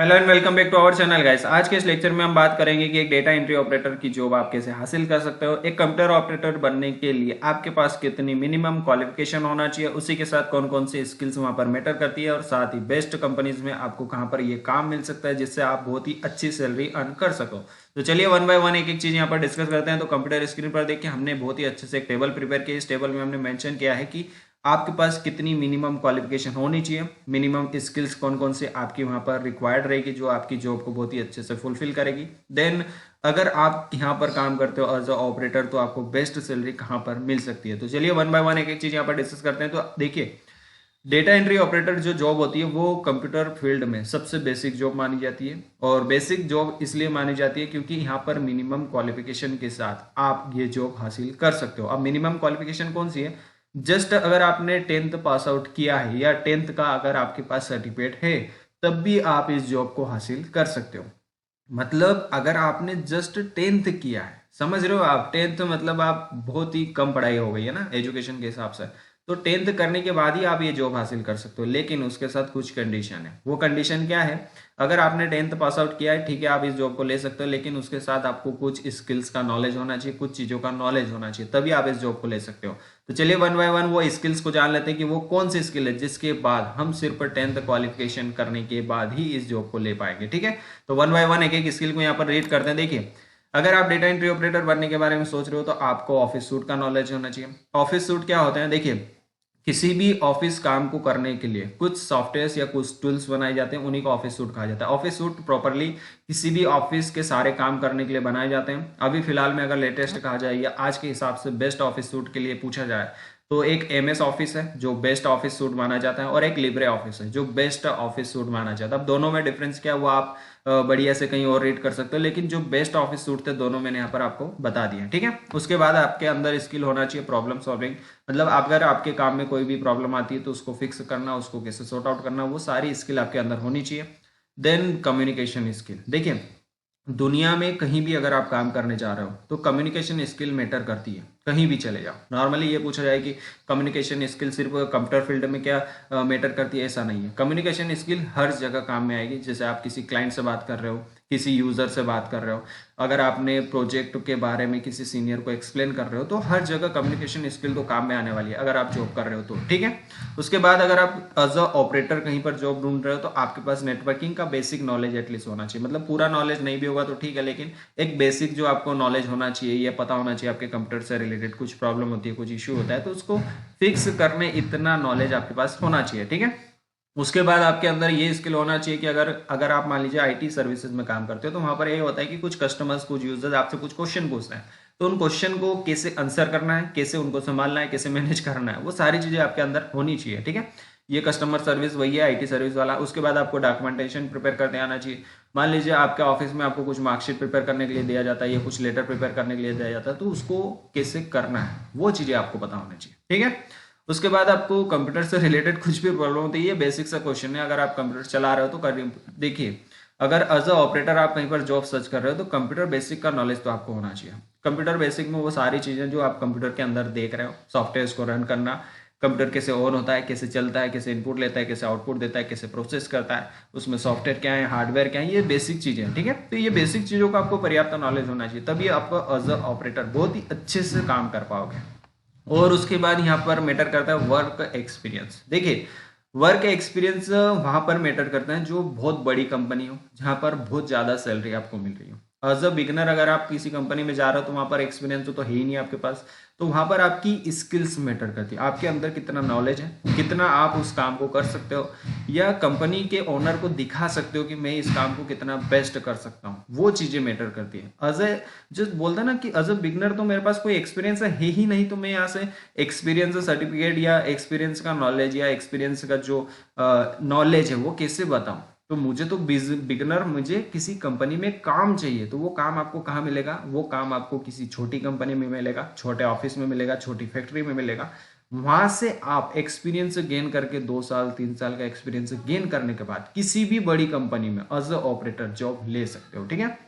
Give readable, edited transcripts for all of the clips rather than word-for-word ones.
Hello and welcome back to our channel guys. आज के इस लेक्चर में हम बात करेंगे कि एक डेटा एंट्री ऑपरेटर की जॉब आप कैसे हासिल कर सकते हो। एक कंप्यूटर ऑपरेटर बनने के लिए आपके पास कितनी मिनिमम क्वालिफिकेशन होना चाहिए, उसी के साथ कौन कौन सी स्किल्स वहां पर मैटर करती है, और साथ ही बेस्ट कंपनीज में आपको कहां पर ये काम मिल सकता है जिससे आप बहुत ही अच्छी सैलरी अर्न कर सको। तो चलिए वन बाय वन एक एक चीज यहाँ पर डिस्कस करते हैं। तो कंप्यूटर स्क्रीन पर देखिए हमने बहुत ही अच्छे से एक टेबल प्रिपेयर किया। इस टेबल में हमने मेंशन किया है कि आपके पास कितनी मिनिमम क्वालिफिकेशन होनी चाहिए, मिनिमम स्किल्स कौन कौन से आपकी वहां पर रिक्वायर्ड रहेगी जो आपकी जॉब को बहुत ही अच्छे से फुलफिल करेगी। देन अगर आप यहाँ पर काम करते हो एज अ ऑपरेटर तो आपको बेस्ट सैलरी कहाँ पर मिल सकती है। तो चलिए वन बाय वन एक एक चीज यहाँ पर डिस्कस करते हैं। तो देखिए, डेटा एंट्री ऑपरेटर जो जॉब होती है वो कंप्यूटर फील्ड में सबसे बेसिक जॉब मानी जाती है। और बेसिक जॉब इसलिए मानी जाती है क्योंकि यहाँ पर मिनिमम क्वालिफिकेशन के साथ आप ये जॉब हासिल कर सकते हो। अब मिनिमम क्वालिफिकेशन कौन सी है? जस्ट अगर आपने 10th पास आउट किया है या 10th का अगर आपके पास सर्टिफिकेट है तब भी आप इस जॉब को हासिल कर सकते हो। मतलब अगर आपने जस्ट 10th किया है, समझ रहे हो आप, 10th मतलब आप बहुत ही कम पढ़ाई हो गई है ना एजुकेशन के हिसाब से। तो 10th करने के बाद ही आप ये जॉब हासिल कर सकते हो, लेकिन उसके साथ कुछ कंडीशन है। वो कंडीशन क्या है? अगर आपने 10th पास आउट किया है, ठीक है, आप इस जॉब को ले सकते हो, लेकिन उसके साथ आपको कुछ स्किल्स का नॉलेज होना चाहिए, कुछ चीजों का नॉलेज होना चाहिए, तभी आप इस जॉब को ले सकते हो। तो चलिए वन बाय वन वो स्किल्स को जान लेते हैं कि वो कौन सी स्किल है जिसके बाद हम सिर्फ 10th क्वालिफिकेशन करने के बाद ही इस जॉब को ले पाएंगे। ठीक है, तो वन बाय वन एक एक स्किल को यहाँ पर रीड करते हैं। देखिए, अगर आप डेटा एंट्री ऑपरेटर बनने के बारे में सोच रहे हो तो आपको ऑफिस सूट का नॉलेज होना चाहिए। ऑफिस सूट क्या होते हैं? देखिए, किसी भी ऑफिस काम को करने के लिए कुछ सॉफ्टवेयर या कुछ टूल्स बनाए जाते हैं, उन्हीं को ऑफिस सूट कहा जाता है। ऑफिस सूट प्रॉपरली किसी भी ऑफिस के सारे काम करने के लिए बनाए जाते हैं। अभी फिलहाल में अगर लेटेस्ट कहा जाए या आज के हिसाब से बेस्ट ऑफिस सूट के लिए पूछा जाए तो एक एमएस ऑफिस है जो बेस्ट ऑफिस सूट माना जाता है, और एक लिब्रे ऑफिस है जो बेस्ट ऑफिस सूट माना जाता है। अब दोनों में डिफरेंस क्या है वो आप बढ़िया से कहीं और रीड कर सकते हो, लेकिन जो बेस्ट ऑफिस सूट थे दोनों मैंने यहाँ पर आपको बता दिए। ठीक है, उसके बाद आपके अंदर स्किल होना चाहिए प्रॉब्लम सॉल्विंग। मतलब अगर आपके काम में कोई भी प्रॉब्लम आती है तो उसको फिक्स करना, उसको कैसे सॉर्ट आउट करना, वो सारी स्किल आपके अंदर होनी चाहिए। Then communication skill. देखिए, दुनिया में कहीं भी अगर आप काम करने जा रहे हो तो कम्युनिकेशन स्किल मैटर करती है, कहीं भी चले जाओ। नॉर्मली ये पूछा जाए कि कम्युनिकेशन स्किल सिर्फ कंप्यूटर फील्ड में क्या मैटर करती है, ऐसा नहीं है। कम्युनिकेशन स्किल हर जगह काम में आएगी। जैसे आप किसी क्लाइंट से बात कर रहे हो, किसी यूजर से बात कर रहे हो, अगर आपने प्रोजेक्ट के बारे में किसी सीनियर को एक्सप्लेन कर रहे हो, तो हर जगह कम्युनिकेशन स्किल तो काम में आने वाली है अगर आप जॉब कर रहे हो तो। ठीक है, उसके बाद अगर आप एज अ ऑपरेटर कहीं पर जॉब ढूंढ रहे हो तो आपके पास नेटवर्किंग का बेसिक नॉलेज एटलीस्ट होना चाहिए। मतलब पूरा नॉलेज नहीं भी होगा तो ठीक है, लेकिन एक बेसिक जो आपको नॉलेज होना चाहिए, ये पता होना चाहिए आपके कंप्यूटर से रिलेटेड कुछ प्रॉब्लम होती है, कुछ इश्यू होता है तो उसको फिक्स करने इतना नॉलेज आपके पास होना चाहिए। ठीक है, उसके बाद आपके अंदर ये स्किल होना चाहिए कि अगर अगर आप मान लीजिए आईटी सर्विसेज में काम करते हो तो वहां पर ये होता है कि कुछ कस्टमर्स, कुछ यूजर्स आपसे कुछ क्वेश्चन पूछते हैं, तो उन क्वेश्चन को कैसे आंसर करना है, कैसे उनको संभालना है, कैसे मैनेज करना है, वो सारी चीजें आपके अंदर होनी चाहिए। ठीक है, ये कस्टमर सर्विस वही है आईटी सर्विस वाला। उसके बाद आपको डॉक्यूमेंटेशन प्रिपेयर करते आना चाहिए। मान लीजिए आपके ऑफिस में आपको कुछ मार्कशीट प्रिपेयर करने के लिए दिया जाता है या कुछ लेटर प्रिपेयर करने के लिए दिया जाता है, तो उसको कैसे करना है वो चीजें आपको पता होनी चाहिए। ठीक है, उसके बाद आपको कंप्यूटर से रिलेटेड कुछ भी प्रॉब्लम होती है, ये बेसिक सा क्वेश्चन है। अगर आप कंप्यूटर चला रहे हो तो कर देखिए, अगर एज अ ऑपरेटर आप कहीं पर जॉब सर्च कर रहे हो तो कंप्यूटर बेसिक का नॉलेज तो आपको होना चाहिए। कंप्यूटर बेसिक में वो सारी चीजें जो आप कंप्यूटर के अंदर देख रहे हो, सॉफ्टवेयर को रन करना, कंप्यूटर कैसे ऑन होता है, कैसे चलता है, कैसे इनपुट लेता है, कैसे आउटपुट देता है, कैसे प्रोसेस करता है, उसमें सॉफ्टवेयर क्या है, हार्डवेयर क्या है, ये बेसिक चीजें हैं। ठीक है, तो ये बेसिक चीजों का आपको पर्याप्त नॉलेज होना चाहिए, तभी आपको एज अ ऑपरेटर बहुत ही अच्छे से काम कर पाओगे। और उसके बाद यहाँ पर मैटर करता है वर्क एक्सपीरियंस। देखिए, वर्क एक्सपीरियंस वहां पर मैटर करता है जो बहुत बड़ी कंपनी हो, जहां पर बहुत ज्यादा सैलरी आपको मिल रही हो। एज अ बिगनर अगर आप किसी कंपनी में जा रहे हो तो वहां पर एक्सपीरियंस तो है ही नहीं आपके पास, तो वहां पर आपकी स्किल्स मैटर करती है, आपके अंदर कितना नॉलेज है, कितना आप उस काम को कर सकते हो, या कंपनी के ओनर को दिखा सकते हो कि मैं इस काम को कितना बेस्ट कर सकता हूँ, वो चीजें मैटर करती है। एज ए जो बोलता ना कि एज अ बिगनर तो मेरे पास कोई एक्सपीरियंस है ही नहीं, तो मैं यहाँ से एक्सपीरियंस सर्टिफिकेट या एक्सपीरियंस का नॉलेज या एक्सपीरियंस का जो नॉलेज है वो कैसे बताऊं। तो मुझे तो बिगनर, मुझे किसी कंपनी में काम चाहिए, तो वो काम आपको कहाँ मिलेगा? वो काम आपको किसी छोटी कंपनी में मिलेगा, छोटे ऑफिस में मिलेगा, छोटी फैक्ट्री में मिलेगा। वहां से आप एक्सपीरियंस गेन करके 2 साल 3 साल का एक्सपीरियंस गेन करने के बाद किसी भी बड़ी कंपनी में एज अ ऑपरेटर जॉब ले सकते हो। ठीक है,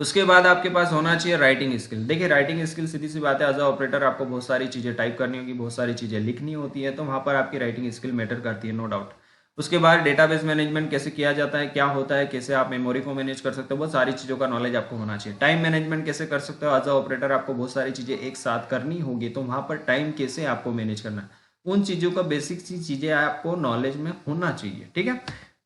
उसके बाद आपके पास होना चाहिए राइटिंग स्किल। देखिए, राइटिंग स्किल सीधी सी बात है, एज अ ऑपरेटर आपको बहुत सारी चीजें टाइप करनी होगी, बहुत सारी चीजें लिखनी होती है, तो वहां पर आपकी राइटिंग स्किल मैटर करती है, नो डाउट। उसके बाद डेटाबेस मैनेजमेंट कैसे किया जाता है, क्या होता है, कैसे आप मेमोरी को मैनेज कर सकते हो, बहुत सारी चीज़ों का नॉलेज आपको होना चाहिए। टाइम मैनेजमेंट कैसे कर सकते हो, एज अ ऑपरेटर आपको बहुत सारी चीज़ें एक साथ करनी होगी, तो वहाँ पर टाइम कैसे आपको मैनेज करना है, उन चीज़ों का बेसिक सी चीज़ें आपको नॉलेज में होना चाहिए। ठीक है।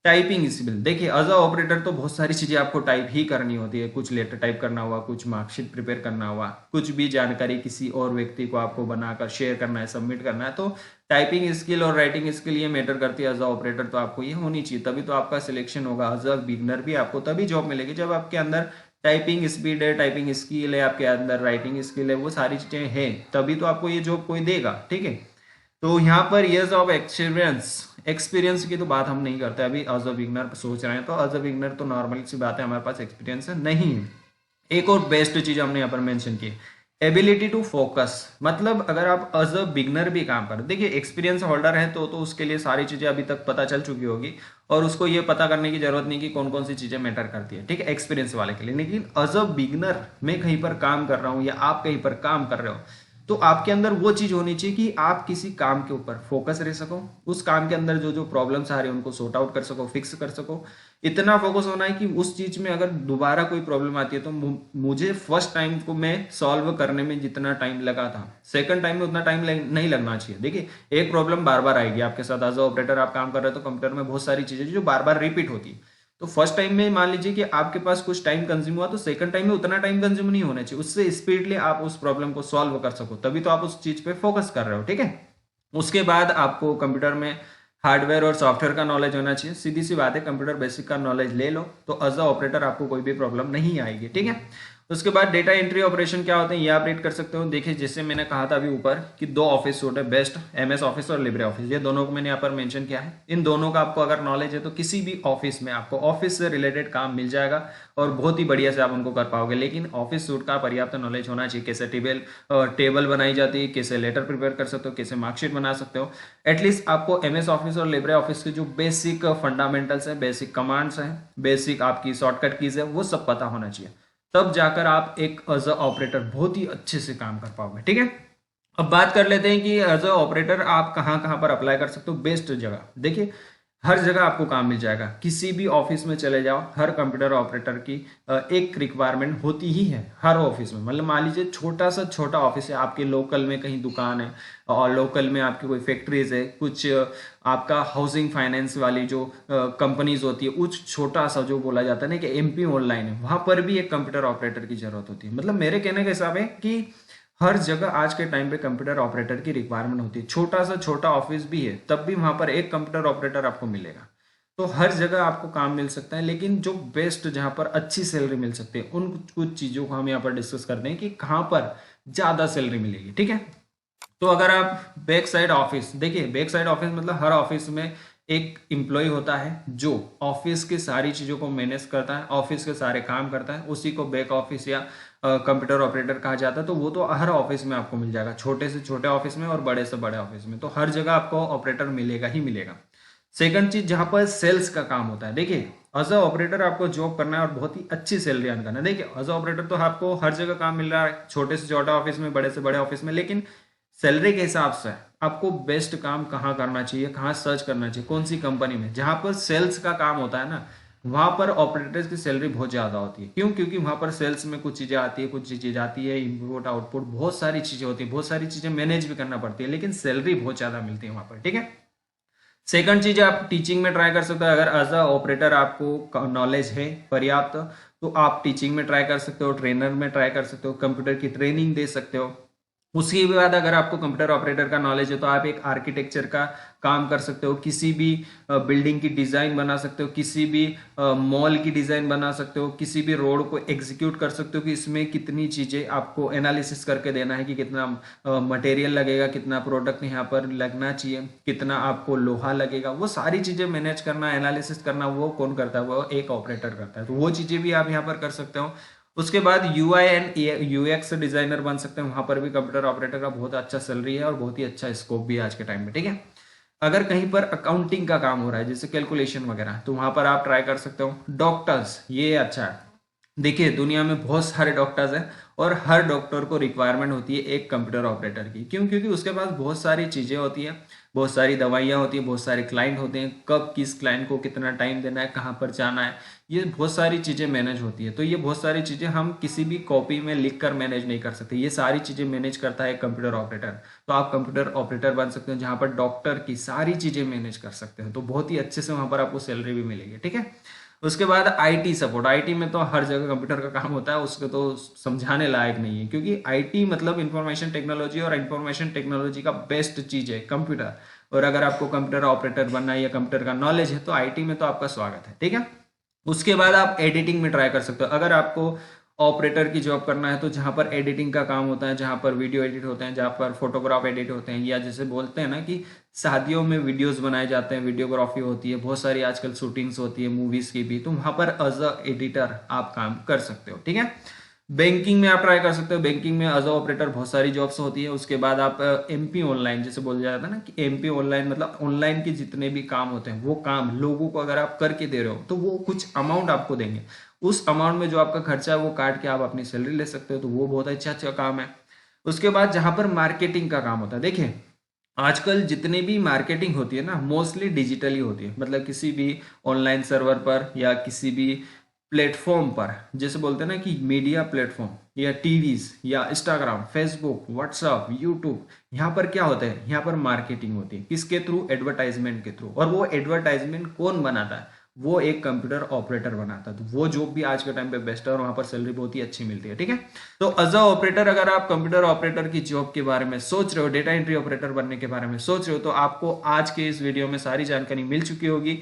टाइपिंग स्किल, देखिए एज अ ऑपरेटर तो बहुत सारी चीज़ें आपको टाइप ही करनी होती है, कुछ लेटर टाइप करना हुआ, कुछ मार्कशीट प्रिपेयर करना हुआ, कुछ भी जानकारी किसी और व्यक्ति को आपको बनाकर शेयर करना है, सबमिट करना है, तो टाइपिंग स्किल और राइटिंग स्किल ये मैटर करती है। एज अ ऑपरेटर तो आपको ये होनी चाहिए, तभी तो आपका सिलेक्शन होगा। एज अ बिगनर भी आपको तभी जॉब मिलेगी जब आपके अंदर टाइपिंग स्पीड है, टाइपिंग स्किल है, आपके अंदर राइटिंग स्किल है, वो सारी चीज़ें हैं, तभी तो आपको ये जॉब कोई देगा। ठीक है। तो यहाँ पर ईयर्स ऑफ एक्सपीरियंस की तो बात हम नहीं करते अभी। एज अ बिगनर सोच रहे हैं तो एज अ बिगनर तो नॉर्मल सी बात है, हमारे पास एक्सपीरियंस है नहीं है। एक और बेस्ट चीज हमने यहाँ पर मेंशन की, एबिलिटी टू फोकस, मतलब अगर आप एज अ बिगनर भी काम करें, देखिए एक्सपीरियंस होल्डर है तो उसके लिए सारी चीजें अभी तक पता चल चुकी होगी और उसको ये पता करने की जरूरत नहीं कि कौन कौन सी चीजें मैटर करती है। ठीक है, एक्सपीरियंस वाले के लिए। लेकिन एज अ बिगनर मैं कहीं पर काम कर रहा हूँ या आप कहीं पर काम कर रहे हो, तो आपके अंदर वो चीज होनी चाहिए कि आप किसी काम के ऊपर फोकस रह सको, उस काम के अंदर जो जो प्रॉब्लम्स आ रही है उनको सॉर्ट आउट कर सको, फिक्स कर सको। इतना फोकस होना है कि उस चीज में अगर दोबारा कोई प्रॉब्लम आती है तो मुझे फर्स्ट टाइम को मैं सॉल्व करने में जितना टाइम लगा था, सेकंड टाइम में उतना टाइम नहीं लगना चाहिए। देखिए एक प्रॉब्लम बार बार आएगी आपके साथ, एज अ ऑपरेटर आप काम कर रहे हो तो कंप्यूटर में बहुत सारी चीजें जो बार बार रिपीट होती है। तो फर्स्ट टाइम में मान लीजिए कि आपके पास कुछ टाइम कंज्यूम हुआ, तो सेकंड टाइम में उतना टाइम कंज्यूम नहीं होना चाहिए, उससे स्पीडली आप उस प्रॉब्लम को सॉल्व कर सको, तभी तो आप उस चीज पे फोकस कर रहे हो। ठीक है। उसके बाद आपको कंप्यूटर में हार्डवेयर और सॉफ्टवेयर का नॉलेज होना चाहिए। सीधी सी बात है, कंप्यूटर बेसिक का नॉलेज ले लो तो एज अ ऑपरेटर आपको कोई भी प्रॉब्लम नहीं आएगी। ठीक है। उसके बाद डेटा एंट्री ऑपरेशन क्या होते हैं ये आप रीड कर सकते हो। देखिए जैसे मैंने कहा था अभी ऊपर कि दो ऑफिस सूट है बेस्ट, एमएस ऑफिस और लिब्रे ऑफिस, ये दोनों को मैंने यहाँ पर मेंशन किया है। इन दोनों का आपको अगर नॉलेज है तो किसी भी ऑफिस में आपको ऑफिस से रिलेटेड काम मिल जाएगा और बहुत ही बढ़िया से आप उनको कर पाओगे। लेकिन ऑफिस सूट का पर्याप्त नॉलेज होना चाहिए, कैसे टेबल बनाई जाती है, कैसे लेटर प्रिपेयर कर सकते हो, कैसे मार्कशीट बना सकते हो। एटलीस्ट आपको एमएस ऑफिस और लिब्रे ऑफिस के जो बेसिक फंडामेंटल्स है, बेसिक कमांड्स हैं, बेसिक आपकी शॉर्टकट कीज है, वो सब पता होना चाहिए, तब जाकर आप एक एज अ ऑपरेटर बहुत ही अच्छे से काम कर पाओगे। ठीक है। अब बात कर लेते हैं कि एज अ ऑपरेटर आप कहाँ कहाँ पर अप्लाई कर सकते हो। बेस्ट जगह, देखिए हर जगह आपको काम मिल जाएगा, किसी भी ऑफिस में चले जाओ, हर कंप्यूटर ऑपरेटर की एक रिक्वायरमेंट होती ही है हर ऑफिस में। मतलब मान लीजिए छोटा सा छोटा ऑफिस है, आपके लोकल में कहीं दुकान है और लोकल में आपकी कोई फैक्ट्रीज है, कुछ आपका हाउसिंग फाइनेंस वाली जो कंपनीज होती है, उस छोटा सा जो बोला जाता है ना कि एमपी ऑनलाइन है, वहां पर भी एक कंप्यूटर ऑपरेटर की जरूरत होती है। मतलब मेरे कहने का हिसाब है कि हर जगह आज के टाइम पे कंप्यूटर ऑपरेटर की रिक्वायरमेंट होती है। छोटा सा छोटा ऑफिस भी है तब भी वहां पर एक कंप्यूटर ऑपरेटर आपको मिलेगा। तो हर जगह आपको काम मिल सकता है, लेकिन जो बेस्ट जहां पर अच्छी सैलरी मिल सकती है उन कुछ चीजों को हम यहाँ पर डिस्कस करते हैं कि कहाँ पर ज्यादा सैलरी मिलेगी। ठीक है। तो अगर आप बैक साइड ऑफिस, देखिए बैक साइड ऑफिस मतलब हर ऑफिस में एक एम्प्लॉय होता है जो ऑफिस की सारी चीजों को मैनेज करता है, ऑफिस के सारे काम करता है, उसी को बैक ऑफिस या कंप्यूटर ऑपरेटर कहा जाता है। तो वो तो हर ऑफिस में आपको मिल जाएगा, छोटे से छोटे ऑफिस में और बड़े से बड़े ऑफिस में, तो हर जगह आपको ऑपरेटर मिलेगा ही मिलेगा। सेकंड चीज जहां पर सेल्स का काम होता है, देखिए एज अ ऑपरेटर आपको जॉब करना है और बहुत ही अच्छी सैलरी अर्न करना है। देखिए एज अ ऑपरेटर तो आपको हर जगह काम मिल रहा है, छोटे से छोटा ऑफिस में, बड़े से बड़े ऑफिस में, लेकिन सैलरी के हिसाब से आपको बेस्ट काम कहाँ करना चाहिए, कहाँ सर्च करना चाहिए, कौन सी कंपनी में, जहां पर सेल्स का काम होता है ना, वहां पर ऑपरेटर्स की सैलरी बहुत ज्यादा होती है। क्यों? क्योंकि वहां पर सेल्स में कुछ चीजें आती है, कुछ चीजें जाती है, इनपुट आउटपुट, बहुत सारी चीजें होती है, बहुत सारी चीजें मैनेज भी करना पड़ती है, लेकिन सैलरी बहुत ज्यादा मिलती है वहां पर। ठीक है। सेकंड चीज आप टीचिंग में ट्राई कर सकते हो। अगर एज अ ऑपरेटर आपको नॉलेज है पर्याप्त, तो आप टीचिंग में ट्राई कर सकते हो, ट्रेनर में ट्राई कर सकते हो, कंप्यूटर की ट्रेनिंग दे सकते हो। उसके बाद अगर आपको कंप्यूटर ऑपरेटर का नॉलेज है तो आप एक आर्किटेक्चर का काम कर सकते हो, किसी भी बिल्डिंग की डिजाइन बना सकते हो, किसी भी मॉल की डिजाइन बना सकते हो, किसी भी रोड को एग्जीक्यूट कर सकते हो कि इसमें कितनी चीजें आपको एनालिसिस करके देना है कि कितना मटेरियल लगेगा, कितना प्रोडक्ट यहाँ पर लगना चाहिए, कितना आपको लोहा लगेगा, वो सारी चीजें मैनेज करना, एनालिसिस करना, वो कौन करता है? वो एक ऑपरेटर करता है। तो वो चीजें भी आप यहाँ पर कर सकते हो। उसके बाद यूआई एंड यूएक्स डिजाइनर बन सकते हैं, वहां पर भी कंप्यूटर ऑपरेटर का बहुत अच्छा सैलरी है और बहुत ही अच्छा स्कोप भी है आज के टाइम में। ठीक है। अगर कहीं पर अकाउंटिंग का काम हो रहा है जैसे कैलकुलेशन वगैरह, तो वहां पर आप ट्राई कर सकते हो। डॉक्टर्स, ये अच्छा है। देखिए दुनिया में बहुत सारे डॉक्टर्स हैं और हर डॉक्टर को रिक्वायरमेंट होती है एक कंप्यूटर ऑपरेटर की। क्यों? क्योंकि उसके पास बहुत सारी चीज़ें होती हैं, बहुत सारी दवाइयाँ होती हैं, बहुत सारे क्लाइंट होते हैं, कब किस क्लाइंट को कितना टाइम देना है, कहाँ पर जाना है, ये बहुत सारी चीज़ें मैनेज होती है। तो ये बहुत सारी चीज़ें हम किसी भी कॉपी में लिख कर मैनेज नहीं कर सकते, ये सारी चीज़ें मैनेज करता है कंप्यूटर ऑपरेटर। तो आप कंप्यूटर ऑपरेटर बन सकते हो जहाँ पर डॉक्टर की सारी चीज़ें मैनेज कर सकते हो, तो बहुत ही अच्छे से वहाँ पर आपको सैलरी भी मिलेगी। ठीक है। उसके बाद आईटी सपोर्ट। आईटी में तो हर जगह कंप्यूटर का काम होता है, उसको तो समझाने लायक नहीं है, क्योंकि आईटी मतलब इंफॉर्मेशन टेक्नोलॉजी, और इंफॉर्मेशन टेक्नोलॉजी का बेस्ट चीज़ है कंप्यूटर। और अगर आपको कंप्यूटर ऑपरेटर बनना है या कंप्यूटर का नॉलेज है तो आईटी में तो आपका स्वागत है। ठीक है। उसके बाद आप एडिटिंग में ट्राई कर सकते हो। अगर आपको ऑपरेटर की जॉब करना है तो जहाँ पर एडिटिंग का काम होता है, जहाँ पर वीडियो एडिट होते हैं, जहाँ पर फोटोग्राफ एडिट होते हैं, या जैसे बोलते हैं ना कि शादियों में वीडियोस बनाए जाते हैं, वीडियोग्राफी होती है, बहुत सारी आजकल शूटिंग्स होती है मूवीज की भी, तो वहाँ पर एज अ एडिटर आप काम कर सकते हो। ठीक है। बैंकिंग में आप ट्राई कर सकते हो। बैंकिंग में एज अ ऑपरेटर बहुत सारी जॉब्स होती है। उसके बाद आप एमपी ऑनलाइन, जैसे बोला जाता है ना कि एमपी ऑनलाइन, मतलब ऑनलाइन के जितने भी काम होते हैं वो काम लोगों को अगर आप करके दे रहे हो तो वो कुछ अमाउंट आपको देंगे, उस अमाउंट में जो आपका खर्चा है वो काट के आप अपनी सैलरी ले सकते हो, तो वो बहुत अच्छा काम है। उसके बाद जहां पर मार्केटिंग का काम होता है, देखिए आजकल जितनी भी मार्केटिंग होती है ना मोस्टली डिजिटली होती है, मतलब किसी भी ऑनलाइन सर्वर पर या किसी भी प्लेटफॉर्म पर, जैसे बोलते हैं ना कि मीडिया प्लेटफॉर्म या टीवीज या इंस्टाग्राम, फेसबुक, व्हाट्सअप, यूट्यूब, यहाँ पर क्या होता है, यहाँ पर मार्केटिंग होती है। किसके थ्रू? एडवर्टाइजमेंट के थ्रू। और वो एडवर्टाइजमेंट कौन बनाता है? वो एक कंप्यूटर ऑपरेटर बनाता है। तो वो जॉब भी आज के टाइम पे बेस्ट है और वहां पर सैलरी बहुत ही अच्छी मिलती है। ठीक है। तो एज अ ऑपरेटर, अगर आप कंप्यूटर ऑपरेटर की जॉब के बारे में सोच रहे हो, डेटा एंट्री ऑपरेटर बनने के बारे में सोच रहे हो, तो आपको आज के इस वीडियो में सारी जानकारी मिल चुकी होगी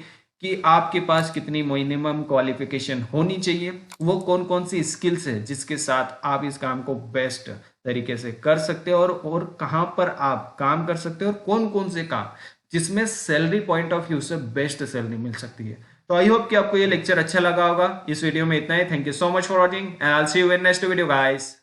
कि आपके पास कितनी मिनिमम क्वालिफिकेशन होनी चाहिए, वो कौन कौन सी स्किल्स है जिसके साथ आप इस काम को बेस्ट तरीके से कर सकते हो, और कहां पर आप काम कर सकते हो, और कौन कौन से काम जिसमें सैलरी पॉइंट ऑफ व्यू से बेस्ट सैलरी मिल सकती है। तो आई होप कि आपको ये लेक्चर अच्छा लगा होगा। इस वीडियो में इतना ही। Thank you so much for watching and I will see you in next video guys.